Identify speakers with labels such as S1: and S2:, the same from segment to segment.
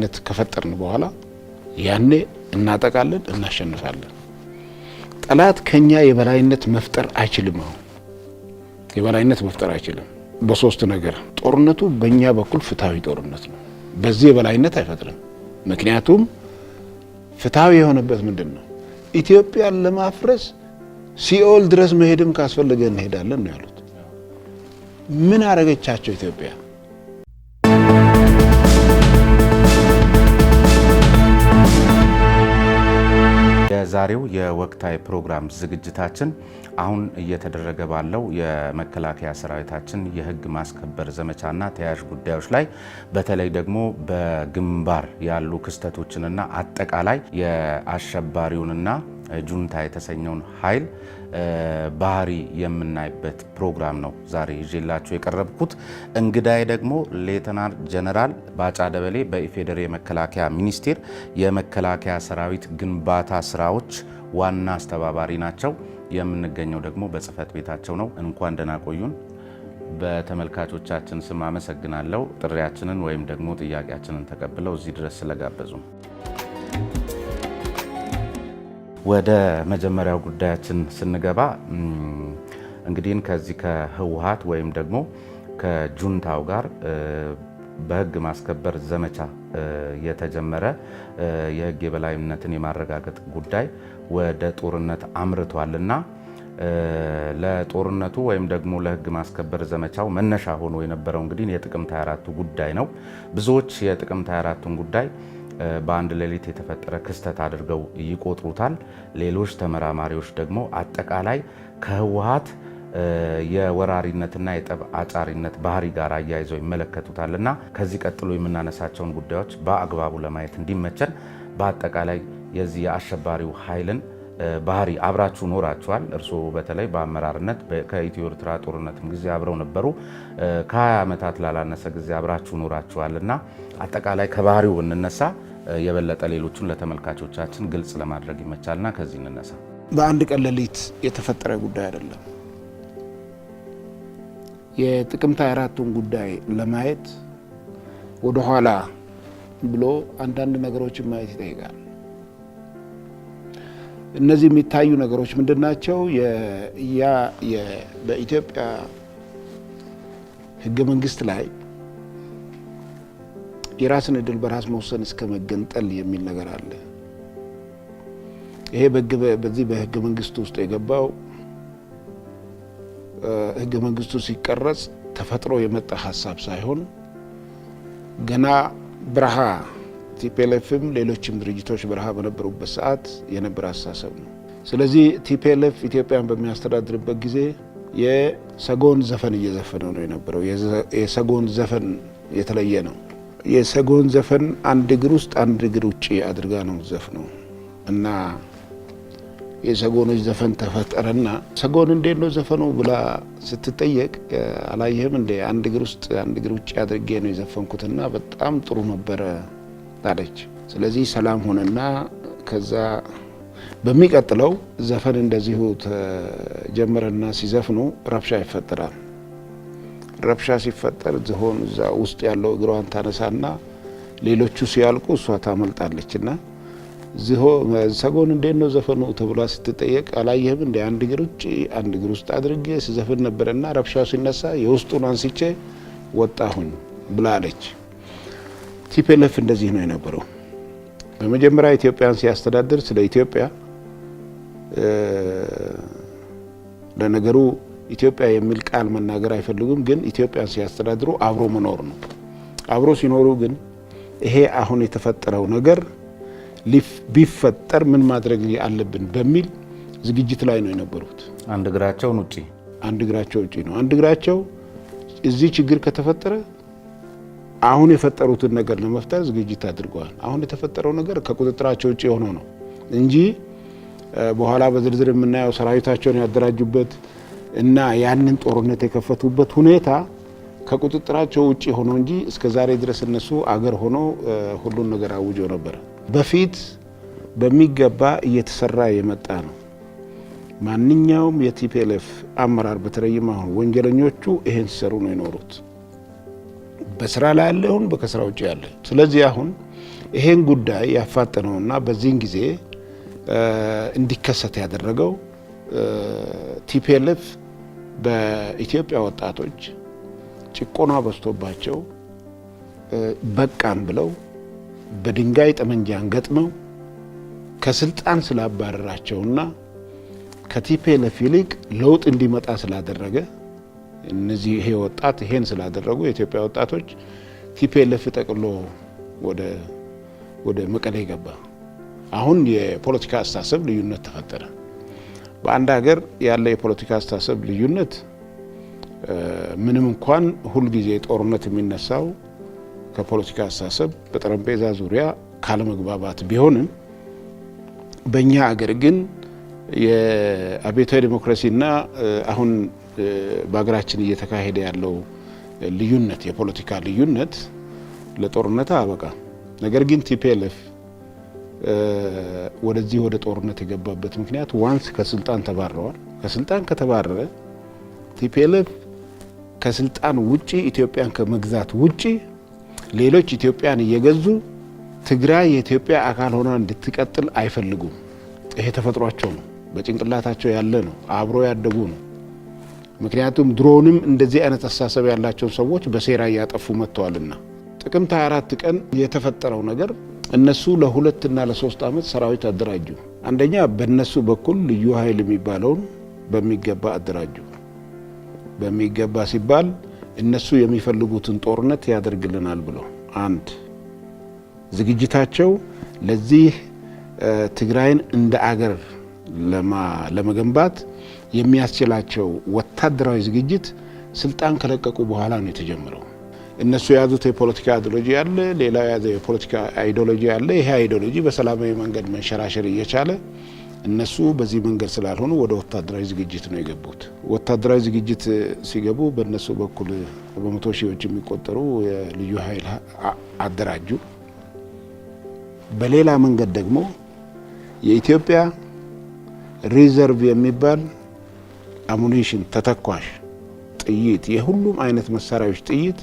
S1: ነት ከፈጠርን በኋላ ያኔ እናጠቃለን እናሸንፋለን ጠላት ከኛ የበላይነት መፍጠር አይችልም የበላይነት መፍጠር አይችልም በሶስት ነገር ጦርነቱ በእኛ በኩል ፍትሃዊ ጦርነት ነው በዚህ የበላይነት አይፈጥርም ምክንያቱም ፍትሃዊ የሆነበት ምንድነው ኢትዮጵያን ለማፍረስ ሲኦል ድረስ መሄድም ካስፈልገ እንሄዳለን ነው ያሉት ምን አረጋቻቸው ኢትዮጵያ
S2: የዛሬው የወቅታዊ ፕሮግራም ዝግጅታችን አሁን እየተደረገ ባለው የመከላከያ ሰራዊታችን የህግ ማስከበር ዘመቻና ተያያዥ ጉዳዮች ላይ በተለይ ደግሞ በግንባር ያሉ ክስተቶችንና አጠቃላይ የአሸባሪውንና ጁንታ የተሰኘውን ኃይል ባህሪ የምናይበት ፕሮግራም ነው ዛሬ ይዤላችሁ የቀረብኩት እንግዳዬ ደግሞ ሌተናል ጀነራል ባጫ ደበሌ በኢፌዴሪ መከላከያ ሚኒስቴር የመከላከያ ሰራዊት ግንባታ ስራዎች ዋና አስተባባሪ ናቸው የምንገኘው ደግሞ በጽህፈት ቤታቸው ነው እንኳን ደህና ቆዩን በተመልካቾቻችን ስም አመሰግናለሁ ጥሪያችንን ወይም ደግሞ ጥያቄያችንን ተቀብለው እዚህ ድረስ ስለጋበዙ ወደ መጀመሪያው ጉዳያችን ስንገባ እንግዲህ ከዚህ ከህወሓት ወይም ደግሞ ከጁንታው ጋር በህግ ማስከበር ዘመቻ የተጀመረ የህግ የበላይነትን የማረጋገጥ ጉዳይ ወደ ጦርነት አምርቷልና ለጦርነቱ ወይም ደግሞ ለህግ ማስከበር ዘመቻው መነሻ ሆኖ የነበረው እንግዲህ የጥቅምት 24ቱ ጉዳይ ነው ብዙዎች የጥቅምት 24ቱን ጉዳይ በአንድ ሌሊት የተፈጠረ ክስተት አድርገው ይቆጥሩታል ሌሎች ተመራማሪዎች ደግሞ አጠቃላይ ከህወሓት የወራሪነትና የጠብ አጫሪነት ባህሪ ጋር አያይዘው ይመለከቱታልና ከዚህ ቀጥሎ የምናነሳቸውን ጉዳዮች በአግባቡ ለማየት እንዲመቸን በአጠቃላይ የዚህ የአሸባሪው ኃይልን ባህሪ አብራችሁ ኖራችኋል እርስዎ በተለይ በአመራርነት ከኢትዮ ኤርትራ ጦርነትም ጊዜ አብረው ነበሩ ከ20 ዓመታት ላላነሰ ጊዜ አብራችሁ ኖራችኋልና አጠቃላይ ከባህሪው እንነሳ የበለጠ ሌሎቹን ለተመልካቾቻችን ግልጽ ለማድረግ ይመቻልና ከዚህ እንነሳ
S1: በአንድ ቀን ሌሊት የተፈጠረ ጉዳይ አይደለም የጥቅምት 24ቱን ጉዳይ ለማየት ወደ ኋላ ብሎ አንዳንድ ነገሮችን ማየት ይጠይቃል እነዚህ የሚታዩ ነገሮች ምንድናቸው በኢትዮጵያ ህገ መንግስት ላይ የራስን እድል በራስ መወሰን እስከ መገንጠል የሚል ነገር አለ ይሄ በዚህ በህገ መንግስቱ ውስጥ የገባው ህገ መንግስቱ ሲቀረጽ ተፈጥሮ የመጣ ሐሳብ ሳይሆን ገና ብርሃ ቲፒኤልኤፍም ሌሎችም ድርጅቶች ብርሃ በነበሩበት ሰዓት የነበረ አስተሳሰብ ነው ስለዚህ ቲፒኤልኤፍ ኢትዮጵያን በሚያስተዳድርበት ጊዜ የሰጎን ዘፈን እየዘፈነ ነው የነበረው የሰጎን ዘፈን የተለየ ነው የሰጎን ዘፈን አንድ እግር ውስጥ አንድ እግር ውጪ አድርጋ ነው ዘፈነው እና የሰጎኖች ዘፈን ተፈጠረና ሰጎን እንዴት ነው ዘፈኑ ብላ ስትጠየቅ አላየህም እንደ አንድ እግር ውስጥ አንድ እግር ውጪ አድርጌ ነው የዘፈንኩትና በጣም ጥሩ ነበር ታለች ስለዚህ ሰላም ሆነና ከዛ በሚቀጥለው ዘፈን እንደዚሁ ተጀመረና ሲዘፍኑ ረብሻ ይፈጠራል ረብሻ ሲፈጠር ዝሆን እዛ ውስጥ ያለው እግሯን ታነሳና ሌሎቹ ሲያልቁ እሷ ታመልጣለችና ሰጎን እንዴት ነው ዘፈኑ ተብላ ስትጠየቅ አላየህም እንደ አንድ እግር ውጪ አንድ እግር ውስጥ አድርጌ ሲዘፍን ነበርና ረብሻው ሲነሳ የውስጡን አንስቼ ወጣሁኝ ብላለች ቲፒኤልኤፍ እንደዚህ ነው የነበረው በመጀመሪያ ኢትዮጵያን ሲያስተዳድር ስለ ኢትዮጵያ ለነገሩ ኢትዮጵያ የሚል ቃል መናገር አይፈልጉም ግን ኢትዮጵያን ሲያስተዳድሩ አብሮ መኖር ነው አብሮ ሲኖሩ ግን ይሄ አሁን የተፈጠረው ነገር ቢፈጠር ምን ማድረግ አለብን በሚል ዝግጅት ላይ ነው የነበሩት
S2: አንድ እግራቸው
S1: ውጪ ነው አንድ እግራቸው እዚህ ችግር ከተፈጠረ አሁን የፈጠሩትን ነገር ለመፍጠር ዝግጅት አድርገዋል አሁን የተፈጠረው ነገር ከቁጥጥራቸው ውጪ ሆኖ ነው እንጂ በኋላ በዝርዝር የምናየው ሰራዊታቸውን ያደራጁበት እና ያንን ጦርነት የከፈቱበት ሁኔታ ከቁጥጥራቸው ውጪ ሆኖ እንጂ እስከዛሬ ድረስ እነሱ አገር ሆኖ ሁሉን ነገር አውጆ ነበር በፊት በሚገባ እየተሰራ የመጣ ነው ማንኛውም የቲፒኤልኤፍ አመራር በተለይም አሁን ወንጀለኞቹ ይሄን ሲሰሩ ነው የኖሩት በስራ ላይ ያለውን በከስራ ውጪ ያለ ስለዚህ አሁን ይሄን ጉዳይ ያፋጠነውና በዚህን ጊዜ እንዲከሰት ያደረገው ቲፒኤልኤፍ በኢትዮጵያ ወጣቶች ጭቆና በዝቶባቸው በቃን ብለው በድንጋይ ጠመንጃን ገጥመው ከስልጣን ስላባረራቸውና ከቲፒኤልኤፍ ይልቅ ለውጥ እንዲመጣ ስላደረገ እነዚህ ይሄ ወጣት ይሄን ስላደረጉ የኢትዮጵያ ወጣቶች ቲፒኤልኤፍ ጠቅሎ ወደ መቀሌ ገባ። አሁን የፖለቲካ አስተሳሰብ ልዩነት ተፈጠረ። በአንድ ሀገር ያለ የፖለቲካ አስተሳሰብ ልዩነት ምንም እንኳን ሁሉ ጊዜ ጦርነት የሚነሳው ከፖለቲካ አስተሳሰብ በጠረጴዛ ዙሪያ ካለመግባባት ቢሆንም በእኛ ሀገር ግን የአብዮታዊ ዲሞክራሲና አሁን በሀገራችን እየተካሄደ ያለው ልዩነት የፖለቲካ ልዩነት ለጦርነት አበቃ። ነገር ግን ቲፒኤልኤፍ ወደዚህ ወደ ጦርነት የገባበት ምክንያት ዋንስ ከስልጣን ተባረዋል። ከስልጣን ከተባረረ ቲፒኤልኤፍ ከስልጣን ውጪ ኢትዮጵያን ከመግዛት ውጪ ሌሎች ኢትዮጵያን እየገዙ ትግራይ የኢትዮጵያ አካል ሆና እንድትቀጥል አይፈልጉም። ይሄ ተፈጥሯቸው ነው፣ በጭንቅላታቸው ያለ ነው፣ አብሮ ያደጉ ነው። ምክንያቱም ድሮንም እንደዚህ አይነት አስተሳሰብ ያላቸው ሰዎች በሴራ እያጠፉ መጥተዋልና። ጥቅምት 24 ቀን የተፈጠረው ነገር እነሱ ለ2 እና ለ3 ዓመት ሰራዊት አደራጁ። አንደኛ በእነሱ በኩል ልዩ ኃይል የሚባለውን በሚገባ አደራጁ። በሚገባ ሲባል እነሱ የሚፈልጉትን ጦርነት ያደርግልናል ብሎ አንድ ዝግጅታቸው ለዚህ ትግራይን እንደ አገር ለመገንባት የሚያስችላቸው ወታደራዊ ዝግጅት ስልጣን ከለቀቁ በኋላ ነው የተጀመረው። እነሱ የያዙት የፖለቲካ አይዲዮሎጂ አለ፣ ሌላው የያዘው የፖለቲካ አይዲዮሎጂ አለ። ይሄ አይዲዮሎጂ በሰላማዊ መንገድ መንሸራሸር እየቻለ እነሱ በዚህ መንገድ ስላልሆኑ ወደ ወታደራዊ ዝግጅት ነው የገቡት። ወታደራዊ ዝግጅት ሲገቡ በእነሱ በኩል በመቶ ሺዎች የሚቆጠሩ የልዩ ኃይል አደራጁ። በሌላ መንገድ ደግሞ የኢትዮጵያ ሪዘርቭ የሚባል አሙኒሽን፣ ተተኳሽ ጥይት፣ የሁሉም አይነት መሳሪያዎች ጥይት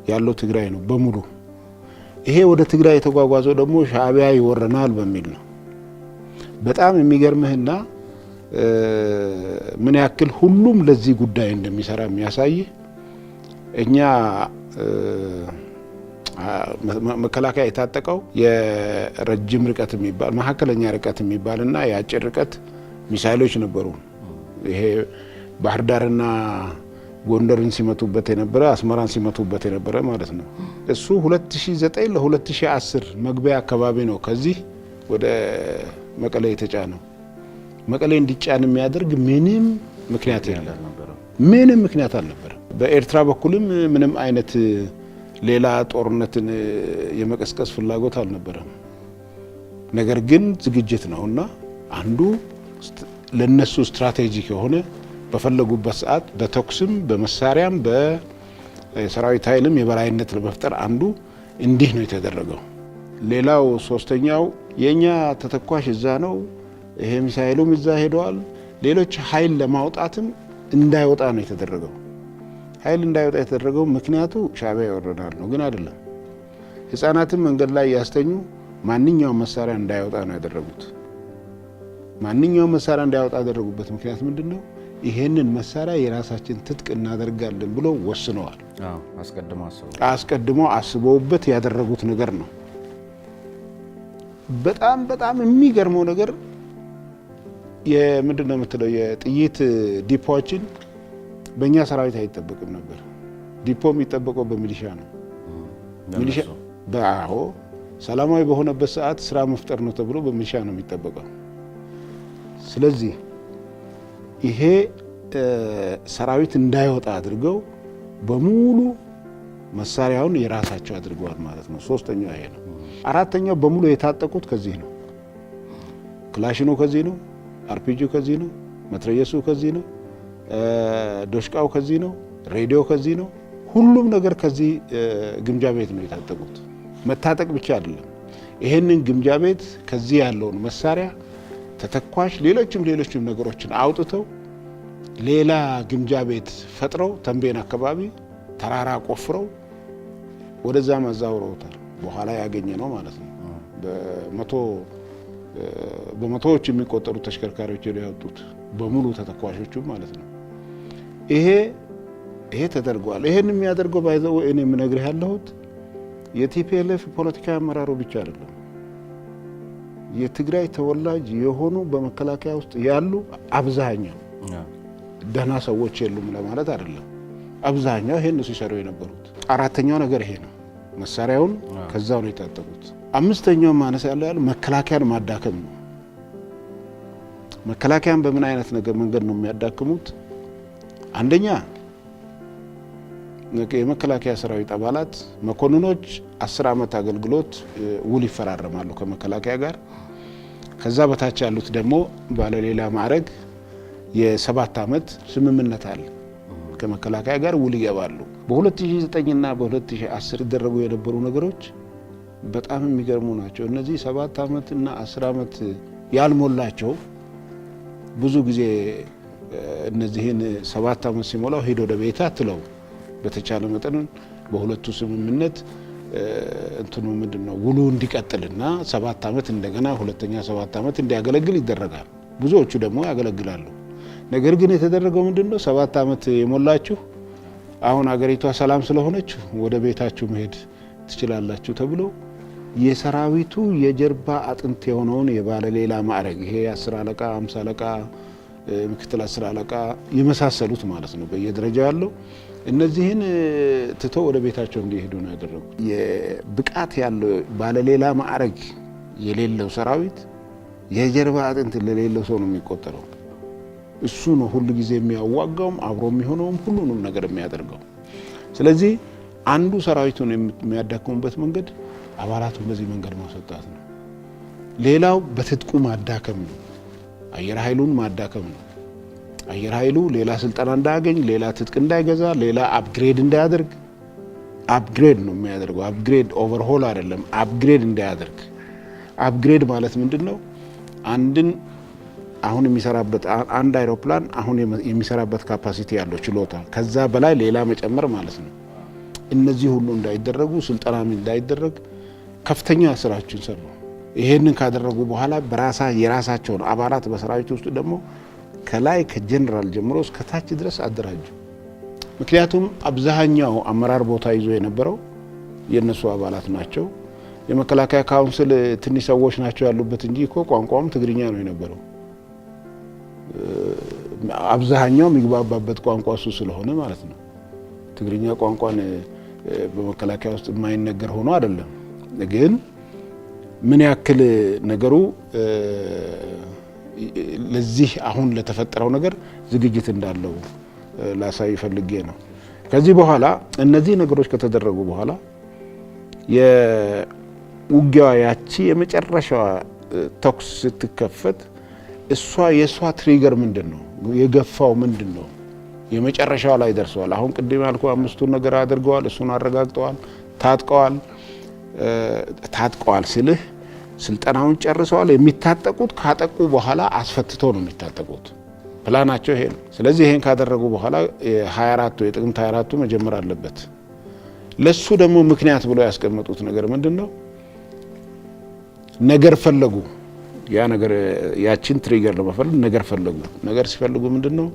S1: ያለው ትግራይ ነው በሙሉ። ይሄ ወደ ትግራይ የተጓጓዘው ደግሞ ሻዕቢያ ይወረናል በሚል ነው። በጣም የሚገርምህና ምን ያክል ሁሉም ለዚህ ጉዳይ እንደሚሰራ የሚያሳይ እኛ መከላከያ የታጠቀው የረጅም ርቀት የሚባል መካከለኛ ርቀት የሚባልና የአጭር ርቀት ሚሳይሎች ነበሩ። ይሄ ባህር ዳርና ጎንደርን ሲመቱበት የነበረ አስመራን ሲመቱበት የነበረ ማለት ነው። እሱ 2009 ለ2010 መግቢያ አካባቢ ነው ከዚህ ወደ መቀሌ የተጫነው። መቀሌ እንዲጫን የሚያደርግ ምንም ምክንያት የለም፣ ምንም ምክንያት አልነበረም። በኤርትራ በኩልም ምንም አይነት ሌላ ጦርነትን የመቀስቀስ ፍላጎት አልነበረም። ነገር ግን ዝግጅት ነውና አንዱ ለነሱ ስትራቴጂክ የሆነ በፈለጉበት ሰዓት በተኩስም በመሳሪያም በሰራዊት ኃይልም የበላይነት ለመፍጠር አንዱ እንዲህ ነው የተደረገው። ሌላው ሶስተኛው የኛ ተተኳሽ እዛ ነው፣ ይሄ ሚሳኤሉም እዛ ሄደዋል። ሌሎች ኃይል ለማውጣትም እንዳይወጣ ነው የተደረገው። ኃይል እንዳይወጣ የተደረገው ምክንያቱ ሻዕቢያ ይወረዳል ነው፣ ግን አይደለም። ህፃናትን መንገድ ላይ ያስተኙ ማንኛውም መሳሪያ እንዳይወጣ ነው ያደረጉት። ማንኛውም መሳሪያ እንዳይወጣ ያደረጉበት ምክንያት ምንድነው? ይሄንን መሳሪያ የራሳችን ትጥቅ እናደርጋለን ብሎ ወስነዋል። አስቀድሞ አስበውበት ያደረጉት ነገር ነው። በጣም የሚገርመው ነገር የምንድነው የምትለው የጥይት ዲፖዎችን በእኛ ሰራዊት አይጠበቅም ነበር። ዲፖ የሚጠበቀው በሚሊሻ ነው። ሚሊሻ በአሁ ሰላማዊ በሆነበት ሰዓት ስራ መፍጠር ነው ተብሎ በሚሊሻ ነው የሚጠበቀው። ስለዚህ ይሄ ሰራዊት እንዳይወጣ አድርገው በሙሉ መሳሪያውን የራሳቸው አድርገዋል ማለት ነው። ሶስተኛው ይሄ ነው። አራተኛው በሙሉ የታጠቁት ከዚህ ነው። ክላሽኑ ከዚህ ነው፣ አርፒጂው ከዚህ ነው፣ መትረየሱ ከዚህ ነው፣ ዶሽቃው ከዚህ ነው፣ ሬዲዮ ከዚህ ነው። ሁሉም ነገር ከዚህ ግምጃ ቤት ነው የታጠቁት። መታጠቅ ብቻ አይደለም፣ ይሄንን ግምጃ ቤት ከዚህ ያለውን መሳሪያ ተተኳሽ፣ ሌሎችም ነገሮችን አውጥተው ሌላ ግምጃ ቤት ፈጥረው ተንቤን አካባቢ ተራራ ቆፍረው ወደዛ ማዛወሩታል። በኋላ ያገኘ ነው ማለት ነው። በመቶዎች የሚቆጠሩ ተሽከርካሪዎች ያወጡት በሙሉ ተተኳሾቹ ማለት ነው። ይሄ ተደርጓል። ይሄን የሚያደርገው ባይዘው እኔ የምነግርህ ያለሁት የቲፒኤልኤፍ ፖለቲካ አመራሩ ብቻ አይደለም። የትግራይ ተወላጅ የሆኑ በመከላከያ ውስጥ ያሉ አብዛኛው ደህና ሰዎች የሉም ለማለት አይደለም። አብዛኛው ይሄን ሲሰሩ የነበሩት። አራተኛው ነገር ይሄ ነው። መሳሪያውን ከዛው ነው የታጠቁት። አምስተኛው ማነስ ያለው መከላከያን ማዳከም ነው። መከላከያን በምን አይነት መንገድ ነው የሚያዳክሙት? አንደኛ የመከላከያ ሰራዊት አባላት መኮንኖች 10 ዓመት አገልግሎት ውል ይፈራረማሉ ከመከላከያ ጋር። ከዛ በታች ያሉት ደግሞ ባለሌላ ማዕረግ የ7 ዓመት ስምምነት አለ ከመከላከያ ጋር ውል ይገባሉ። በ2009 እና በ2010 ይደረጉ የነበሩ ነገሮች በጣም የሚገርሙ ናቸው። እነዚህ 7 ዓመት እና 10 ዓመት ያልሞላቸው ብዙ ጊዜ እነዚህን 7 ዓመት ሲሞላው ሄዶ ወደ ቤት አትለው በተቻለ መጠን በሁለቱ ስምምነት እንትኑ ምንድነው ውሉ እንዲቀጥልና 7 ዓመት እንደገና ሁለተኛ 7 ዓመት እንዲያገለግል ይደረጋል። ብዙዎቹ ደግሞ ያገለግላሉ። ነገር ግን የተደረገው ምንድነው 7 ዓመት የሞላችሁ አሁን አገሪቷ ሰላም ስለሆነች ወደ ቤታችሁ መሄድ ትችላላችሁ ተብሎ የሰራዊቱ የጀርባ አጥንት የሆነውን የባለሌላ ማዕረግ ይሄ 10 አለቃ 50 አለቃ ምክትል 10 አለቃ የመሳሰሉት ማለት ነው በየደረጃው ያለው እነዚህን ትቶ ወደ ቤታቸው እንዲሄዱ ነው ያደረጉት። የብቃት ያለው ባለሌላ ማዕረግ የሌለው ሰራዊት የጀርባ አጥንት ለሌለው ሰው ነው የሚቆጠረው። እሱ ነው ሁሉ ጊዜ የሚያዋጋውም አብሮ የሚሆነውም ሁሉንም ነገር የሚያደርገው። ስለዚህ አንዱ ሰራዊቱን የሚያዳክሙበት መንገድ አባላቱን በዚህ መንገድ ማስወጣት ነው። ሌላው በትጥቁ ማዳከም ነው። አየር ኃይሉን ማዳከም ነው። አየር ኃይሉ ሌላ ስልጠና እንዳያገኝ፣ ሌላ ትጥቅ እንዳይገዛ፣ ሌላ አፕግሬድ እንዳያደርግ። አፕግሬድ ነው የሚያደርገው። አፕግሬድ ኦቨርሆል አይደለም። አፕግሬድ እንዳያደርግ። አፕግሬድ ማለት ምንድነው? አንድን አሁን የሚሰራበት አንድ አይሮፕላን አሁን የሚሰራበት ካፓሲቲ ያለው ችሎታ ከዛ በላይ ሌላ መጨመር ማለት ነው። እነዚህ ሁሉ እንዳይደረጉ ስልጠና እንዳይደረግ ከፍተኛ ስራዎችን ሰሩ። ይሄንን ካደረጉ በኋላ የራሳቸውን አባላት በሰራዊት ውስጥ ደግሞ ከላይ ከጀነራል ጀምሮ እስከ ታች ድረስ አደራጁ። ምክንያቱም አብዛኛው አመራር ቦታ ይዞ የነበረው የነሱ አባላት ናቸው። የመከላከያ ካውንስል ትንሽ ሰዎች ናቸው ያሉበት እንጂ እኮ ቋንቋውም ትግርኛ ነው የነበረው። አብዛኛው የሚግባባበት ቋንቋ እሱ ስለሆነ ማለት ነው። ትግርኛ ቋንቋን በመከላከያ ውስጥ የማይነገር ሆኖ አይደለም። ግን ምን ያክል ነገሩ ለዚህ አሁን ለተፈጠረው ነገር ዝግጅት እንዳለው ላሳይ ፈልጌ ነው። ከዚህ በኋላ እነዚህ ነገሮች ከተደረጉ በኋላ የውጊያዋ ያቺ የመጨረሻዋ ተኩስ ስትከፈት የሷ ትሪገር ምንድነው? የገፋው ምንድነው? የመጨረሻው ላይ ደርሰዋል። አሁን ቅድም ያልኩ አምስቱን ነገር አድርገዋል። እሱን አረጋግጠዋል። ታጥቀዋል ስልህ ስልጠናውን ጨርሰዋል። የሚታጠቁት ካጠቁ በኋላ አስፈትተው ነው የሚታጠቁት። ፕላናቸው ይሄ ነው። ስለዚህ ይሄን ካደረጉ በኋላ የጥቅምት 24ቱ መጀመር አለበት። ለሱ ደግሞ ምክንያት ብለው ያስቀመጡት ነገር ምንድነው? ነገር ፈለጉ። ያ ነገር ያቺን ትሪገር ለመፈለግ ነገር ፈለጉ። ነገር ሲፈልጉ ምንድነው?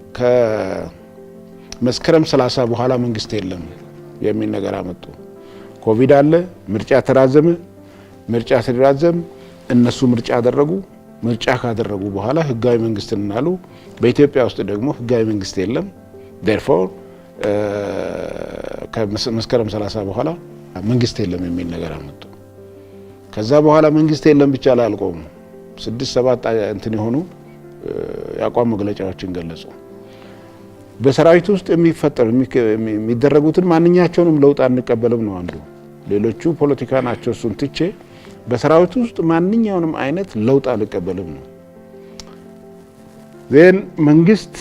S1: ከመስከረም 30 በኋላ መንግስት የለም የሚል ነገር አመጡ። ኮቪድ አለ፣ ምርጫ ተራዘመ። ምርጫ ሲራዘም እነሱ ምርጫ አደረጉ። ምርጫ ካደረጉ በኋላ ህጋዊ መንግስት እናሉ። በኢትዮጵያ ውስጥ ደግሞ ህጋዊ መንግስት የለም። therefore ከመስከረም 30 በኋላ መንግስት የለም የሚል ነገር አመጡ። ከዛ በኋላ መንግስት የለም ብቻ ላይ አልቆሙ። 6-7 እንትን የሆኑ ያቋም መግለጫዎችን ገለጹ። በሰራዊት ውስጥ የሚደረጉትን ማንኛቸውንም ለውጥ አንቀበልም ነው አንዱ። ሌሎቹ ፖለቲካ ናቸው፣ እሱን ትቼ በሰራዊት ውስጥ ማንኛውንም አይነት ለውጥ አልቀበልም ነው። መንግስት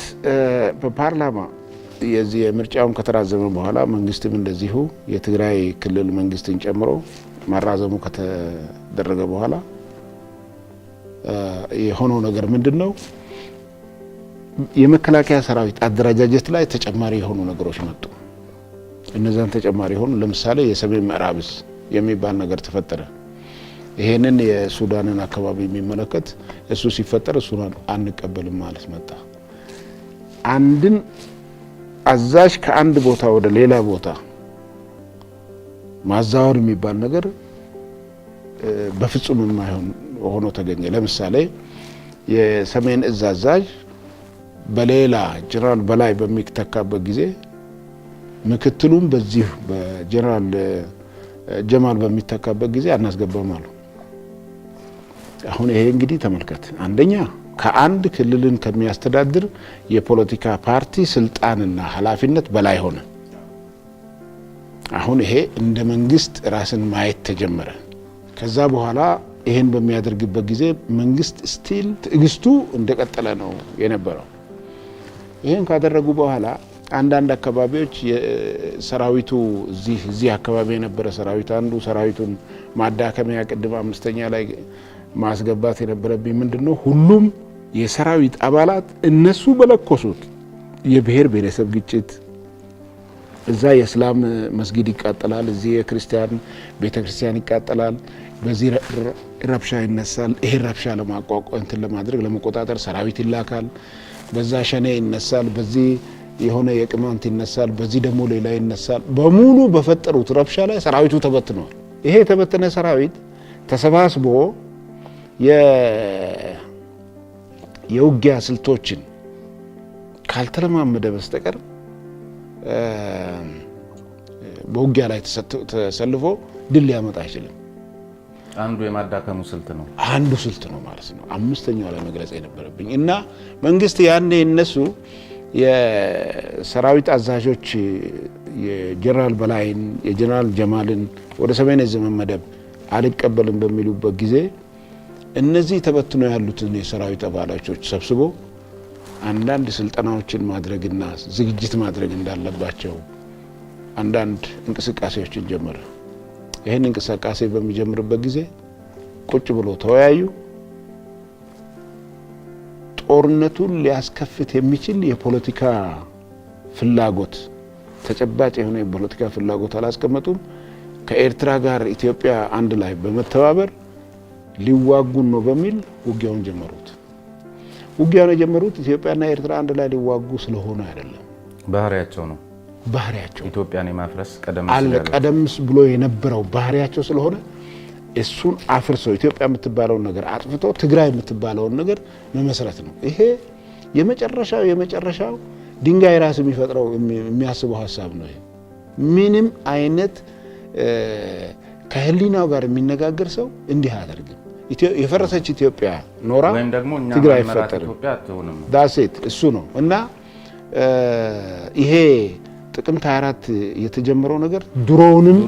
S1: በፓርላማ የዚህ የምርጫውን ከተራዘመ በኋላ መንግስትም እንደዚሁ የትግራይ ክልል መንግስትን ጨምሮ ማራዘሙ ከተደረገ በኋላ የሆነው ነገር ምንድነው? የመከላከያ ሰራዊት አደረጃጀት ላይ ተጨማሪ የሆኑ ነገሮች መጡ። እነዛን ተጨማሪ ሆኑ ለምሳሌ የሰሜን ምዕራብስ የሚባል ነገር ተፈጠረ። ይሄንን የሱዳንን አካባቢ የሚመለከት እሱ ሲፈጠር እሱን አንቀበልም ማለት መጣ። አንድን አዛዥ ከአንድ ቦታ ወደ ሌላ ቦታ ማዛወር የሚባል ነገር በፍጹም የማይሆን ሆኖ ተገኘ። ለምሳሌ የሰሜን እዝ አዛዥ በሌላ ጀነራል በላይ በሚተካበት ጊዜ ምክትሉም በዚህ በጀነራል ጀማል በሚተካበት ጊዜ አናስገባም አሉ። አሁን ይሄ እንግዲህ ተመልከት፣ አንደኛ ከአንድ ክልልን ከሚያስተዳድር የፖለቲካ ፓርቲ ስልጣንና ኃላፊነት በላይ ሆነ። አሁን ይሄ እንደ መንግስት ራስን ማየት ተጀመረ። ከዛ በኋላ ይሄን በሚያደርግበት ጊዜ መንግስት ስቲል ትዕግስቱ እንደቀጠለ ነው የነበረው። ይሄን ካደረጉ በኋላ አንዳንድ አካባቢዎች ሰራዊቱ እዚህ አካባቢ የነበረ ሰራዊት አንዱ ሰራዊቱን ማዳከሚያ ቅድም 5ኛ ላይ ማስገባት የነበረብኝ ምንድነው ሁሉም የሰራዊት አባላት እነሱ በለኮሱት የብሔር ብሔረሰብ ግጭት እዛ የእስላም መስጊድ ይቃጠላል፣ እዚህ የክርስቲያን ቤተክርስቲያን ይቃጠላል፣ በዚህ ረብሻ ይነሳል። ይሄ ረብሻ ለማቋቋም ለማድረግ ለመቆጣጠር ሰራዊት ይላካል። በዛ ሸኔ ይነሳል፣ በዚህ የሆነ የቅማንት ይነሳል፣ በዚህ ደግሞ ሌላ ይነሳል። በሙሉ በፈጠሩት ረብሻ ላይ ሰራዊቱ ተበትኗል። ይሄ የተበተነ ሰራዊት ተሰባስቦ የውጊያ ስልቶችን ካልተለማመደ በስተቀር በውጊያ ላይ ተሰልፎ ድል ሊያመጣ አይችልም።
S2: አንዱ የማዳከሙ ስልት ነው፣
S1: አንዱ ስልት ነው ማለት ነው። 5ኛው ላይ መግለጽ የነበረብኝ እና መንግስት ያኔ እነሱ የሰራዊት አዛዦች የጀነራል በላይን የጀነራል ጀማልን ወደ ሰሜን ዕዝ መመደብ አልቀበልም በሚሉበት ጊዜ እነዚህ ተበትኖ ያሉትን የሰራዊት አባላቶች ሰብስቦ አንዳንድ ስልጠናዎችን ማድረግና ዝግጅት ማድረግ እንዳለባቸው አንዳንድ እንቅስቃሴዎችን ጀመረ። ይህን እንቅስቃሴ በሚጀምርበት ጊዜ ቁጭ ብሎ ተወያዩ። ጦርነቱን ሊያስከፍት የሚችል የፖለቲካ ፍላጎት ተጨባጭ የሆነ የፖለቲካ ፍላጎት አላስቀመጡም። ከኤርትራ ጋር ኢትዮጵያ አንድ ላይ በመተባበር ሊዋጉን ነው በሚል ውጊያውን ጀመሩት። ውጊያውን የጀመሩት ኢትዮጵያና ኤርትራ አንድ ላይ ሊዋጉ ስለሆነ አይደለም፣
S2: ባህሪያቸው ነው።
S1: ባህሪያቸው
S2: ኢትዮጵያን የማፍረስ
S1: ቀደም ብሎ የነበረው ባህሪያቸው ስለሆነ እሱን አፍርሰው ኢትዮጵያ የምትባለውን ነገር አጥፍቶ ትግራይ የምትባለውን ነገር መመስረት ነው። ይሄ የመጨረሻው ድንጋይ ራስ የሚፈጥረው የሚያስበው ሀሳብ ነው። ምንም አይነት ከህሊናው ጋር የሚነጋገር ሰው እንዲህ አያደርግም። የፈረሰች ኢትዮጵያ ኖራ ትግራይ አይፈጠርም። ዳሴት እሱ ነው እና ይሄ ጥቅምት 24 የተጀመረው ነገር ድሮውንም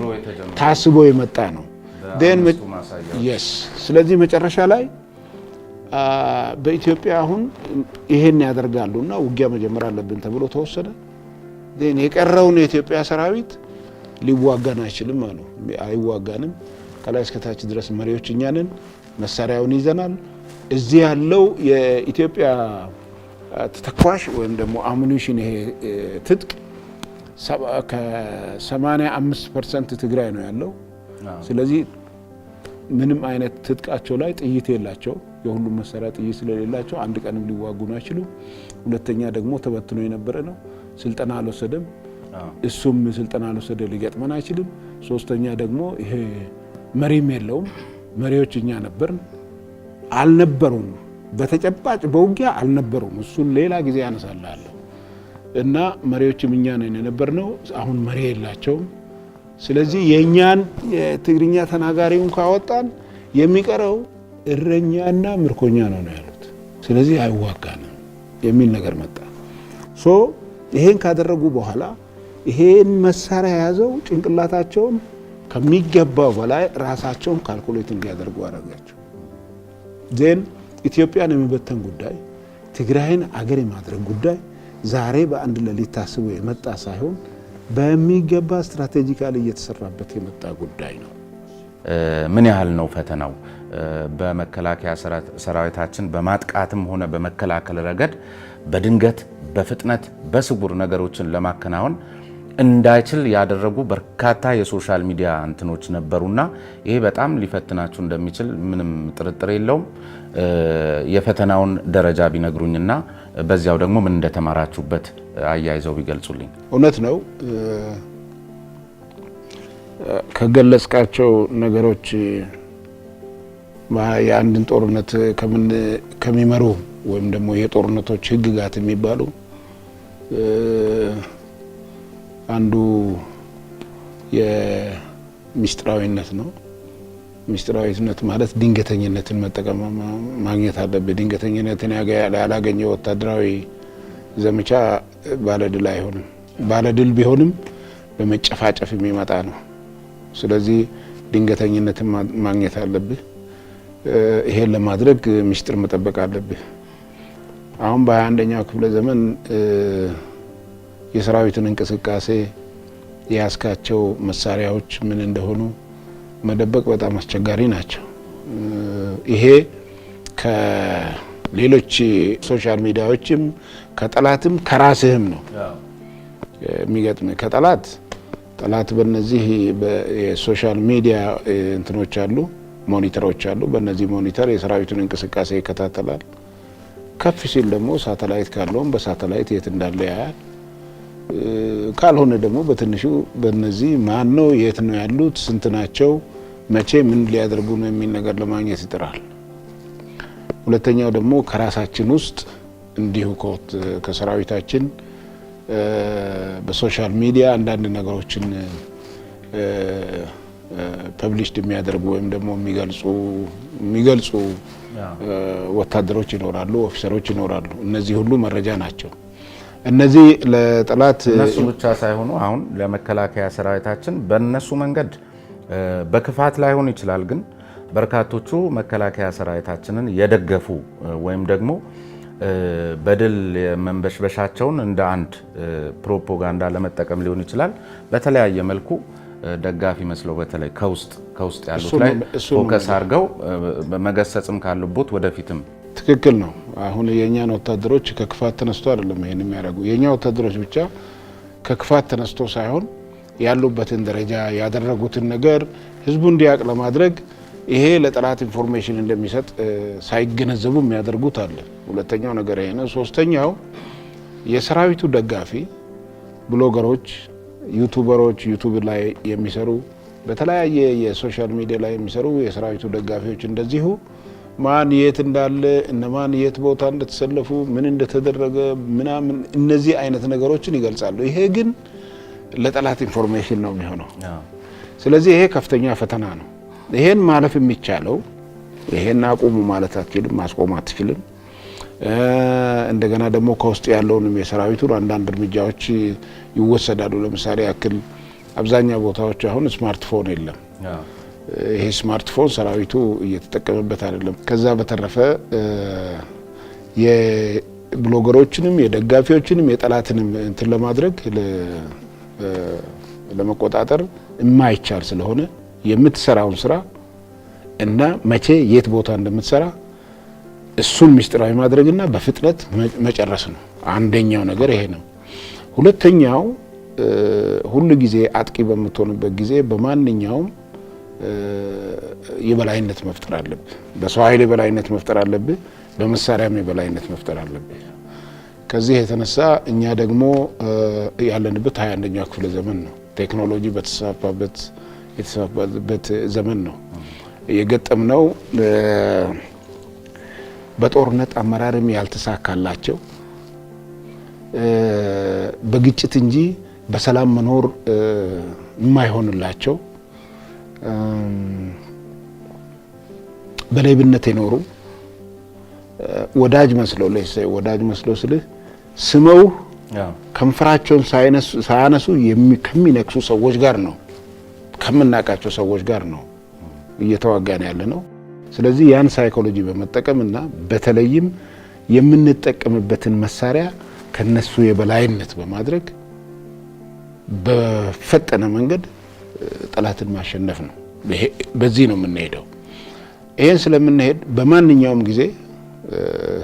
S1: ታስቦ የመጣ ነው። ስለዚህ መጨረሻ ላይ በኢትዮጵያ አሁን ይሄን ያደርጋሉና ውጊያ መጀመር አለብን ተብሎ ተወሰነ። የቀረውን የኢትዮጵያ ሰራዊት ሊዋጋን አይችልም አሉ። አይዋጋንም፣ ከላይ እስከታች ድረስ መሪዎች እኛ ነን፣ መሳሪያውን ይዘናል። እዚህ ያለው የኢትዮጵያ ተተኳሽ ወይም ደግሞ አሙኒሽን ይሄ ትጥቅ ከ85% ትግራይ ነው ያለው። ስለዚህ ምንም አይነት ትጥቃቸው ላይ ጥይት የላቸው፣ የሁሉም መሳሪያ ጥይት ስለሌላቸው አንድ ቀንም ሊዋጉን አይችሉም። ሁለተኛ ደግሞ ተበትኖ የነበረ ነው፣ ስልጠና አልወሰደም። እሱም ስልጠና አልወሰደ ሊገጥመን አይችልም። ሶስተኛ ደግሞ ይሄ መሪም የለውም። መሪዎች እኛ ነበርን አልነበሩም፣ በተጨባጭ በውጊያ አልነበሩም። እሱን ሌላ ጊዜ ያነሳላለሁ እና መሪዎችም እኛ ነን የነበርነው። አሁን መሪ የላቸውም። ስለዚህ የኛን የትግርኛ ተናጋሪውን ካወጣን የሚቀረው እረኛና ምርኮኛ ነው ያሉት። ስለዚህ አይዋጋንም የሚል ነገር መጣ። ይሄን ካደረጉ በኋላ ይሄን መሳሪያ የያዘው ጭንቅላታቸውን ከሚገባው በላይ ራሳቸውን ካልኩሌት እንዲያደርጉ አደረጋቸው። ዜን ኢትዮጵያን የመበተን ጉዳይ፣ ትግራይን አገር የማድረግ ጉዳይ ዛሬ በአንድ ሌሊት ታስቦ የመጣ ሳይሆን በሚገባ ስትራቴጂካሊ እየተሰራበት የመጣ ጉዳይ ነው።
S2: ምን ያህል ነው ፈተናው? በመከላከያ ሰራዊታችን በማጥቃትም ሆነ በመከላከል ረገድ በድንገት በፍጥነት በስውር ነገሮችን ለማከናወን እንዳይችል ያደረጉ በርካታ የሶሻል ሚዲያ እንትኖች ነበሩና ይሄ በጣም ሊፈትናችሁ እንደሚችል ምንም ጥርጥር የለውም። የፈተናውን ደረጃ ቢነግሩኝና በዚያው ደግሞ ምን እንደተማራችሁበት አያይዘው ቢገልጹልኝ።
S1: እውነት ነው ከገለጽካቸው ነገሮች የአንድን ጦርነት ከሚመሩ ወይም ደግሞ የጦርነቶች ህግጋት የሚባሉ አንዱ የሚስጥራዊነት ነው። ሚስጥራዊነት ማለት ድንገተኝነትን መጠቀም ማግኘት አለበት። ድንገተኝነትን ያላገኘ ወታደራዊ ዘመቻ ባለድል አይሆንም። ባለድል ቢሆንም በመጨፋጨፍ የሚመጣ ነው። ስለዚህ ድንገተኝነትን ማግኘት አለብህ። ይሄን ለማድረግ ሚስጥር መጠበቅ አለብህ። አሁን በ21ኛው ክፍለ ዘመን የሰራዊትን እንቅስቃሴ የያዝካቸው መሳሪያዎች ምን እንደሆኑ መደበቅ በጣም አስቸጋሪ ናቸው። ይሄ ከሌሎች ሶሻል ሚዲያዎችም ከጠላትም ከራስህም ነው የሚገጥም። ጠላት በእነዚህ የሶሻል ሚዲያ እንትኖች አሉ፣ ሞኒተሮች አሉ። በእነዚህ ሞኒተር የሰራዊቱን እንቅስቃሴ ይከታተላል። ከፍ ሲል ደግሞ ሳተላይት ካለውም በሳተላይት የት እንዳለ ያያል። ካልሆነ ደግሞ በትንሹ በእነዚህ ማን ነው፣ የት ነው ያሉት፣ ስንት ናቸው፣ መቼ ምን ሊያደርጉ ነው የሚል ነገር ለማግኘት ይጥራል። ሁለተኛው ደግሞ ከራሳችን ውስጥ እንዲሁ ከሰራዊታችን በሶሻል ሚዲያ አንዳንድ ነገሮችን ፐብሊሽድ የሚያደርጉ ወይም ደግሞ የሚገልጹ ወታደሮች ይኖራሉ፣ ኦፊሰሮች ይኖራሉ። እነዚህ ሁሉ መረጃ ናቸው። እነዚህ ለጠላት
S2: እነሱ ብቻ ሳይሆኑ አሁን ለመከላከያ ሰራዊታችን በእነሱ መንገድ በክፋት ላይሆን ይችላል፣ ግን በርካቶቹ መከላከያ ሰራዊታችንን የደገፉ ወይም ደግሞ በድል መንበሽበሻቸውን እንደ አንድ ፕሮፓጋንዳ ለመጠቀም ሊሆን ይችላል። በተለያየ መልኩ ደጋፊ መስለው በተለይ ከውስጥ ያሉት ላይ ፎከስ አድርገው መገሰጽም ካሉበት ወደፊትም
S1: ትክክል ነው። አሁን የኛን ወታደሮች ከክፋት ተነስቶ አይደለም ይሄን የሚያደርጉ። የኛ ወታደሮች ብቻ ከክፋት ተነስቶ ሳይሆን ያሉበትን ደረጃ ያደረጉትን ነገር ህዝቡ እንዲያውቅ ለማድረግ ይሄ ለጠላት ኢንፎርሜሽን እንደሚሰጥ ሳይገነዘቡ የሚያደርጉት አለ። ሁለተኛው ነገር ይሄ ነው። ሶስተኛው የሰራዊቱ ደጋፊ ብሎገሮች፣ ዩቲዩበሮች፣ ዩቲዩብ ላይ የሚሰሩ በተለያየ የሶሻል ሚዲያ ላይ የሚሰሩ የሰራዊቱ ደጋፊዎች እንደዚሁ ማን የት እንዳለ እነማን የት ቦታ እንደተሰለፉ ምን እንደተደረገ ምናምን እነዚህ አይነት ነገሮችን ይገልጻሉ። ይሄ ግን ለጠላት ኢንፎርሜሽን ነው የሚሆነው። ስለዚህ ይሄ ከፍተኛ ፈተና ነው። ይሄን ማለፍ የሚቻለው ይሄን አቁሙ ማለት አትችልም፣ ማስቆም አትችልም። እንደገና ደግሞ ከውስጥ ያለውንም የሰራዊቱን አንዳንድ እርምጃዎች ይወሰዳሉ። ለምሳሌ ያክል አብዛኛው ቦታዎች አሁን ስማርትፎን የለም። ይሄ ስማርትፎን ሰራዊቱ እየተጠቀመበት አይደለም። ከዛ በተረፈ የብሎገሮችንም የደጋፊዎችንም የጠላትንም እንትን ለማድረግ ለመቆጣጠር የማይቻል ስለሆነ የምትሰራውን ስራ እና መቼ የት ቦታ እንደምትሰራ እሱን ሚስጥራዊ ማድረግና በፍጥነት መጨረስ ነው። አንደኛው ነገር ይሄ ነው። ሁለተኛው ሁሉ ጊዜ አጥቂ በምትሆንበት ጊዜ በማንኛውም የበላይነት መፍጠር አለብህ። በሰው ኃይል የበላይነት መፍጠር አለብህ። በመሳሪያም የበላይነት መፍጠር አለብህ። ከዚህ የተነሳ እኛ ደግሞ ያለንበት 21ኛው ክፍለ ዘመን ነው። ቴክኖሎጂ የተስፋፋበት ዘመን ነው። የገጠምነው በጦርነት አመራርም ያልተሳካላቸው በግጭት እንጂ በሰላም መኖር የማይሆንላቸው በሌብነት የኖሩ ወዳጅ መስለው ስልህ ስመው ከንፈራቸውን ሳያነሱ ከሚነክሱ ሰዎች ጋር ነው፣ ከምናውቃቸው ሰዎች ጋር ነው እየተዋጋን ያለ ነው። ስለዚህ ያን ሳይኮሎጂ በመጠቀምና በተለይም የምንጠቀምበትን መሳሪያ ከነሱ የበላይነት በማድረግ በፈጠነ መንገድ ጠላትን ማሸነፍ ነው። በዚህ ነው የምንሄደው። ይሄን ስለምንሄድ በማንኛውም ጊዜ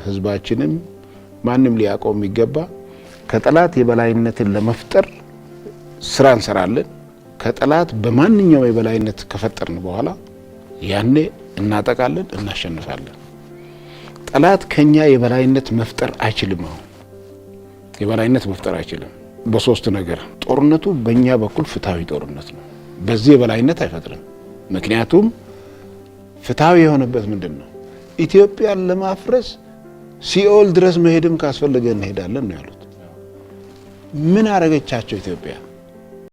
S1: ህዝባችንም ማንም ሊያውቀው የሚገባ ከጠላት የበላይነትን ለመፍጠር ስራ እንሰራለን። ከጠላት በማንኛው የበላይነት ከፈጠርን በኋላ ያኔ እናጠቃለን፣ እናሸንፋለን። ጠላት ከኛ የበላይነት መፍጠር አይችልም። የበላይነት መፍጠር አይችልም በሶስት ነገር። ጦርነቱ በእኛ በኩል ፍትሃዊ ጦርነት ነው። በዚህ የበላይነት አይፈጥርም። ምክንያቱም ፍትሃዊ የሆነበት ምንድነው? ኢትዮጵያን ለማፍረስ ሲኦል ድረስ መሄድም ካስፈለገ እንሄዳለን ነው ያሉት። ምን አረገቻቸው ኢትዮጵያ?